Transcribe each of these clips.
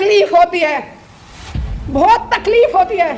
तकलीफ होती है, बहुत तकलीफ होती है,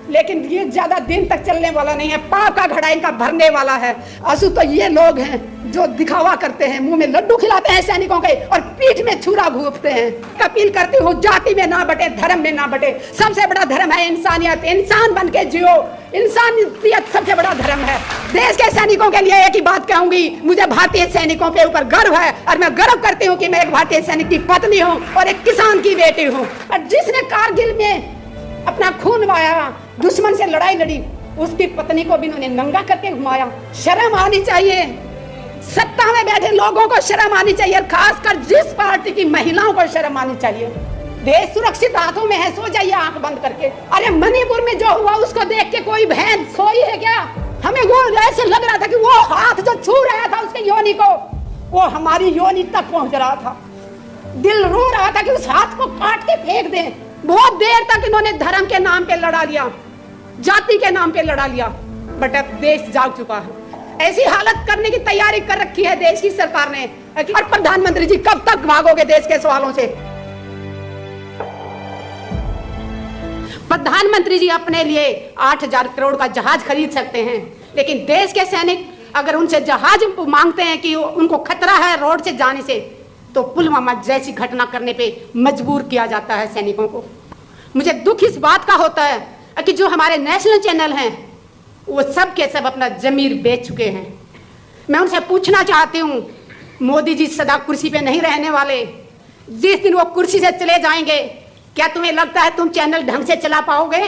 लेकिन ये ज्यादा दिन तक चलने वाला नहीं है। पाप का घड़ा इनका भरने वाला है। आंसू तो ये लोग हैं जो दिखावा करते हैं, मुंह में लड्डू खिलाते हैं सैनिकों के और पीठ में छुरा घूंपते हैं। अपील करती हूँ, जाति में ना बटे, धर्म में ना बटे। सबसे बड़ा धर्म है इंसानियत। इंसान बन के जियो, इंसानियत सबसे बड़ा धर्म है। देश के सैनिकों के लिए एक ही बात कहूंगी, मुझे भारतीय सैनिकों के ऊपर गर्व है और मैं गर्व करती हूँ कि मैं एक भारतीय सैनिक की पत्नी हूँ और एक किसान की बेटी हूँ। और जिसने कारगिल में अपना खून बहाया, दुश्मन से लड़ाई लड़ी, उसकी पत्नी को भी इन्होंने नंगा करके घुमाया। शर्म आनी चाहिए, सत्ता में बैठे लोगों को शर्म आनी चाहिए, और खासकर जिस पार्टी की महिलाओं को शर्म आनी चाहिए। देश सुरक्षित हाथों में है, सो जाइए आंख बंद करके। अरे मणिपुर में जो हुआ उसको देख के कोई बहन सोई है क्या? हमें वो ऐसे लग रहा था कि वो हाथ जो छू रहा था उसके योनि को, वो हमारी योनि तक पहुंच रहा था। दिल रो रहा था कि उस हाथ को काट के फेंक दें। बहुत देर तक इन्होंने धर्म के नाम पे लड़ा लिया, जाति के नाम पे लड़ा लिया, बट अब देश जाग चुका है। ऐसी हालत करने की तैयारी कर रखी है देश की सरकार ने। और प्रधानमंत्री जी कब तक भागोगे देश के सवालों से? प्रधानमंत्री जी अपने लिए 8,000 करोड़ का जहाज खरीद सकते हैं, लेकिन देश के सैनिक अगर उनसे जहाज मांगते हैं कि उनको खतरा है रोड से जाने से, तो पुलवामा जैसी घटना करने पे मजबूर किया जाता है सैनिकों को। मुझे दुख इस बात का होता है कि जो हमारे नेशनल चैनल हैं वो सब के सब अपना जमीर बेच चुके हैं। मैं उनसे पूछना चाहती हूँ, मोदी जी सदा कुर्सी पे नहीं रहने वाले। जिस दिन वो कुर्सी से चले जाएंगे, क्या तुम्हें लगता है तुम चैनल ढंग से चला पाओगे?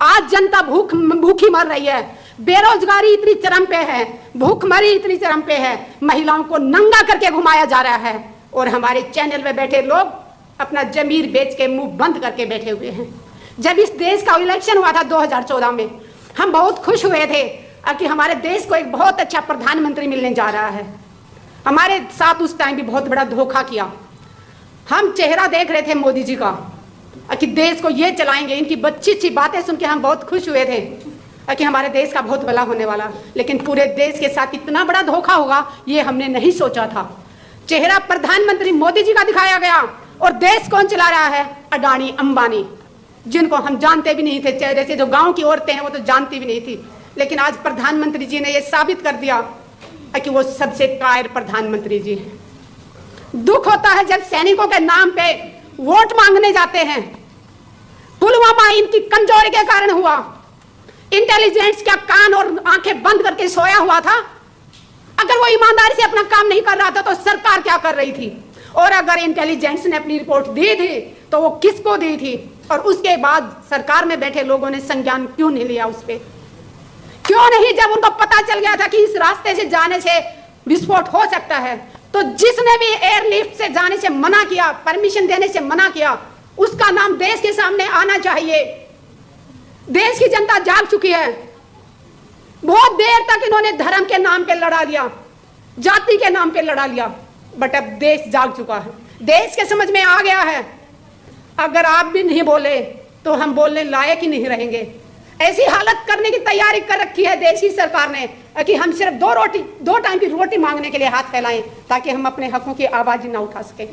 आज जनता भूखी मर रही है, बेरोजगारी इतनी चरम पे है, भूखमरी इतनी चरम पे है, महिलाओं को नंगा करके घुमाया जा रहा है, और हमारे चैनल में बैठे लोग अपना जमीर बेच के मुंह बंद करके बैठे हुए हैं। जब इस देश का इलेक्शन हुआ था 2014 में, हम बहुत खुश हुए थे कि हमारे देश को एक बहुत अच्छा प्रधानमंत्री मिलने जा रहा है। हमारे साथ उस टाइम भी बहुत बड़ा धोखा किया। हम चेहरा देख रहे थे मोदी जी का कि देश को ये चलाएंगे। इनकी अच्छी बातें सुन के हम बहुत खुश हुए थे कि हमारे देश का बहुत भला होने वाला, लेकिन पूरे देश के साथ इतना बड़ा धोखा होगा ये हमने नहीं सोचा था। चेहरा प्रधानमंत्री मोदी जी का दिखाया गया, और देश कौन चला रहा है? अडानी अंबानी, जिनको हम जानते भी नहीं थे। चेहरे से जो गांव की औरतें हैं वो तो जानती भी नहीं थी, लेकिन आज प्रधानमंत्री जी ने ये साबित कर दिया कि वो सबसे कायर प्रधानमंत्री जी हैं। दुख होता है जब सैनिकों के नाम पे वोट मांगने जाते हैं। पुलवामा इनकी कमजोरी के कारण हुआ। इंटेलिजेंस क्या कान और आंखें बंद करके सोया हुआ था? अगर वो ईमानदारी से अपना काम नहीं कर रहा था तो सरकार क्या कर रही थी? और अगर इंटेलिजेंस ने अपनी रिपोर्ट दी थी तो वो किसको दी थी? और उसके बाद सरकार में बैठे लोगों ने संज्ञान क्यों नहीं लिया उस पे? क्यों नहीं? जब उनको पता चल गया था कि इस रास्ते से जाने से विस्फोट हो सकता है, तो जिसने भी एयरलिफ्ट से जाने से मना किया, परमिशन देने से मना किया, उसका नाम देश के सामने आना चाहिए। देश की जनता जाग चुकी है। बहुत देर तक इन्होंने धर्म के नाम पे लड़ा लिया, जाति के नाम पे लड़ा लिया, बट अब देश जाग चुका है। देश के समझ में आ गया है, अगर आप भी नहीं बोले तो हम बोलने लायक ही नहीं रहेंगे। ऐसी हालत करने की तैयारी कर रखी है देश की सरकार ने कि हम सिर्फ दो टाइम की रोटी मांगने के लिए हाथ फैलाएं, ताकि हम अपने हकों की आवाज ना उठा सके।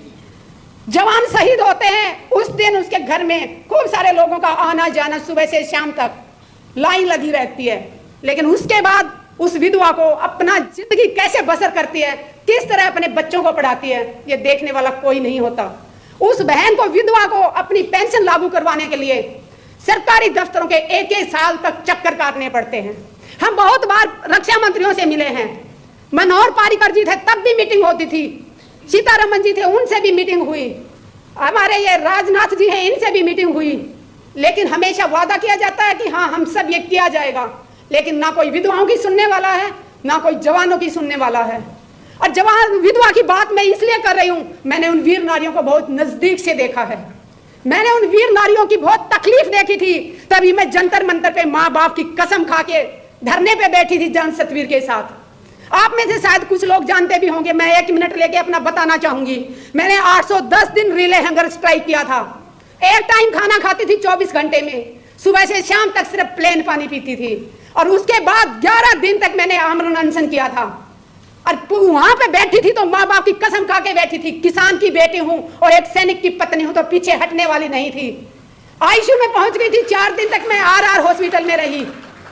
जवान शहीद होते हैं उस दिन उसके घर में खूब सारे लोगों का आना जाना, सुबह से शाम तक लाइन लगी रहती है, लेकिन उसके बाद उस विधवा को अपना जिंदगी कैसे बसर करती है, किस तरह अपने बच्चों को पढ़ाती है, ये देखने वाला कोई नहीं होता। उस बहन को, विधवा को अपनी पेंशन लागू करवाने के लिए सरकारी दफ्तरों के एक साल तक चक्कर काटने पड़ते हैं। हम बहुत बार रक्षा मंत्रियों से मिले हैं। मनोहर पारिकर जी थे तब भी मीटिंग होती थी, सीतारमन जी थे उनसे भी मीटिंग हुई, हमारे ये राजनाथ जी हैं इनसे भी मीटिंग हुई, लेकिन हमेशा वादा किया जाता है कि हाँ हम सब ये किया जाएगा, लेकिन ना कोई विधवाओं की सुनने वाला है, ना कोई जवानों की सुनने वाला है। और जवान विधवा की बात मैं इसलिए कर रही हूँ, मैंने उन वीर नारियों को बहुत नजदीक से देखा है। मैंने उन वीर नारियों की बहुत तकलीफ देखी थी, तभी मैं जंतर मंतर पे माँ बाप की कसम खा के धरने पे बैठी थी जन सतवीर के साथ। आप में से शायद कुछ लोग जानते भी होंगे, मैं 1 मिनट लेके अपना बताना चाहूंगी। मैंने 810 दिन रिले हंगर स्ट्राइक किया था। एक टाइम खाना खाती थी 24 घंटे में, सुबह से शाम तक सिर्फ प्लेन पानी पीती थी, और उसके बाद 11 दिन तक मैंने आमरण अनशन किया था। और वहां पे बैठी थी तो माँ बाप की कसम खा के बैठी थी, किसान की बेटी हूं और एक सैनिक की पत्नी हूं, तो पीछे हटने वाली नहीं थी। आईसीयू में पहुंच गई थी, 4 दिन तक मैं आरआर हॉस्पिटल में रही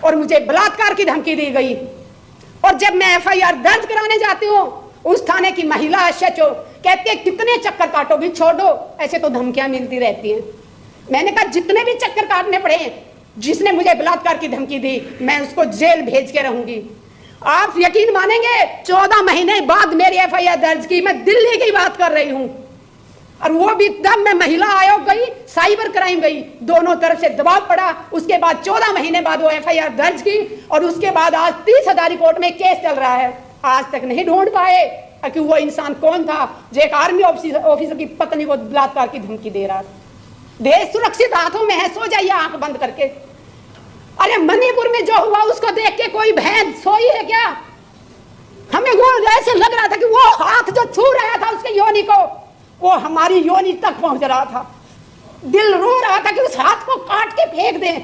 और मुझे बलात्कार की धमकी दी गई। और जब मैं एफआईआर दर्ज कराने जाती हूँ, उस थाने की महिला एसएचओ कहती है कितने चक्कर काटोगी, छोड़ दो, ऐसे तो धमकियां मिलती रहती हैं। मैंने कहा जितने भी चक्कर काटने पड़े, जिसने मुझे बलात्कार की धमकी दी मैं उसको जेल भेज के रहूंगी। आप यकीन मानेंगे 14 महीने बाद मेरी एफआईआर दर्ज की, मैं दिल्ली की बात कर रही हूं, और वो भी तब मैं महिला आयोग गई, साइबर क्राइम गई, दोनों तरफ से दबाव पड़ा। उसके बाद 14 महीने बाद वो एफआईआर दर्ज की और उसके बाद आज 30,000 कोर्ट में केस चल रहा है। आज तक नहीं ढूंढ पाए कि वो इंसान कौन था जो एक आर्मी ऑफिसर की पत्नी को बलात्कार की धमकी दे रहा था। देश सुरक्षित हाथों में है, सो जाइए आंख बंद करके। अरे मणिपुर में जो हुआ उसको देख के कोई बहन सोई है क्या? हमें वो ऐसे लग रहा था कि वो हाथ जो छू रहा था उसके योनि को, वो हमारी योनि तक पहुंच रहा था। दिल रो रहा था कि उस हाथ को काट के फेंक दें।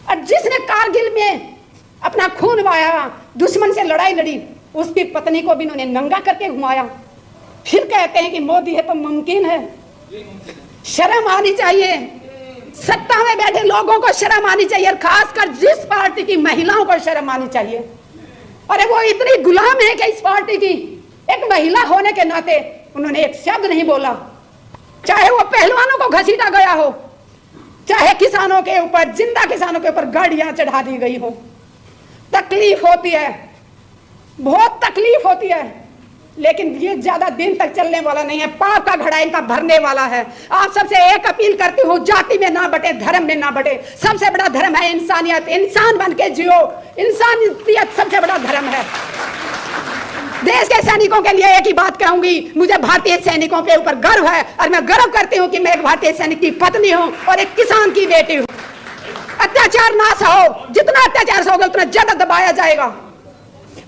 और जिसने कारगिल में अपना खून बहाया, दुश्मन से लड़ाई लड़ी, उसकी पत्नी को भी उन्होंने नंगा करके घुमाया। फिर कहते हैं कि मोदी है तो मुमकिन है। शर्म आनी चाहिए, सत्ता में बैठे लोगों को शर्म आनी चाहिए, और खासकर जिस पार्टी की महिलाओं को शर्म आनी चाहिए। अरे वो इतनी गुलाम है कि इस पार्टी की, एक महिला होने के नाते उन्होंने एक शब्द नहीं बोला, चाहे वो पहलवानों को घसीटा गया हो, चाहे किसानों के ऊपर, जिंदा किसानों के ऊपर गाड़ियां चढ़ा दी गई हो। तकलीफ होती है, बहुत तकलीफ होती है, लेकिन ये ज्यादा दिन तक चलने वाला नहीं है। पाप का घड़ा इनका भरने वाला है। आप सबसे एक अपील करती हूँ, जाति में ना बटे, धर्म में ना बटे। सबसे बड़ा धर्म है इंसानियत, इंसान बन के जियो, इंसानियत सबसे बड़ा धर्म है। देश के सैनिकों के लिए एक ही बात कहूंगी, मुझे भारतीय सैनिकों के ऊपर गर्व है और मैं गर्व करती हूँ कि मैं एक भारतीय सैनिक की पत्नी हूँ और एक किसान की बेटी हूँ। अत्याचार ना सहो, जितना अत्याचार सहोगे उतना ज्यादा दबाया जाएगा।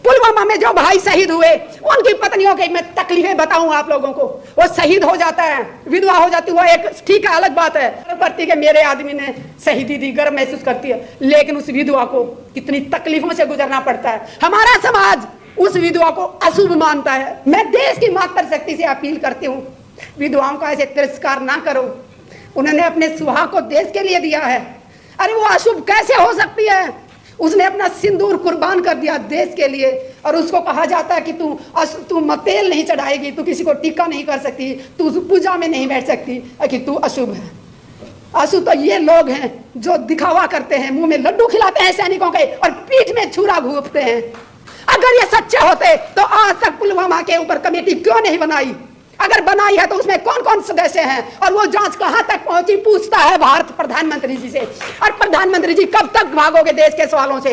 पुलवामा में जो भाई शहीद हुए, उनकी पत्नियों की मैं तकलीफें बताऊं आप लोगों को। वो शहीद हो जाता है, विधवा हो जाती है, वो एक ठीक है, अलग बात है, करती कि मेरे आदमी ने शहीदी दी, गर्व महसूस करती है, लेकिन उस विधवा को कितनी तकलीफों से गुजरना पड़ता है। हमारा समाज उस विधवा को अशुभ मानता है। मैं देश की मातृशक्ति से अपील करती हूँ, विधवाओं का ऐसे तिरस्कार ना करो। उन्होंने अपने सुहाग को देश के लिए दिया है। अरे वो अशुभ कैसे हो सकती है? उसने अपना सिंदूर कुर्बान कर दिया देश के लिए, और उसको कहा जाता है कि तू तेल नहीं चढ़ाएगी, तू किसी को टीका नहीं कर सकती, तू पूजा में नहीं बैठ सकती, कि तू अशुभ है। अशुभ तो ये लोग हैं जो दिखावा करते हैं, मुंह में लड्डू खिलाते हैं सैनिकों के और पीठ में छुरा घूंपते हैं। अगर ये सच्चे होते तो आज तक पुलवामा के ऊपर कमेटी क्यों नहीं बनाई? अगर बनाई है तो उसमें कौन कौन सदस्य हैं, और वो जांच कहां तक पहुंची, पूछता है भारत प्रधानमंत्री जी से। और प्रधानमंत्री जी कब तक भागोगे देश के सवालों से?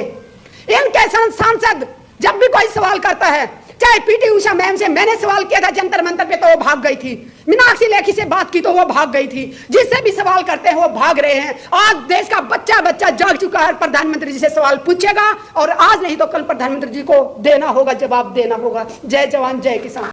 इनके सांसद जब भी कोई सवाल करता है, चाहे पीटी उषा मैम से मैंने सवाल किया था जंतर मंतर पे तो वो भाग गई थी, मीनाक्षी लेखी से बात की तो वो भाग गई थी, जिससे भी सवाल करते हैं वो भाग रहे हैं। आज देश का बच्चा बच्चा जाग चुका है, प्रधानमंत्री जी से सवाल पूछेगा, और आज नहीं तो कल प्रधानमंत्री जी को देना होगा, जवाब देना होगा। जय जवान जय किसान।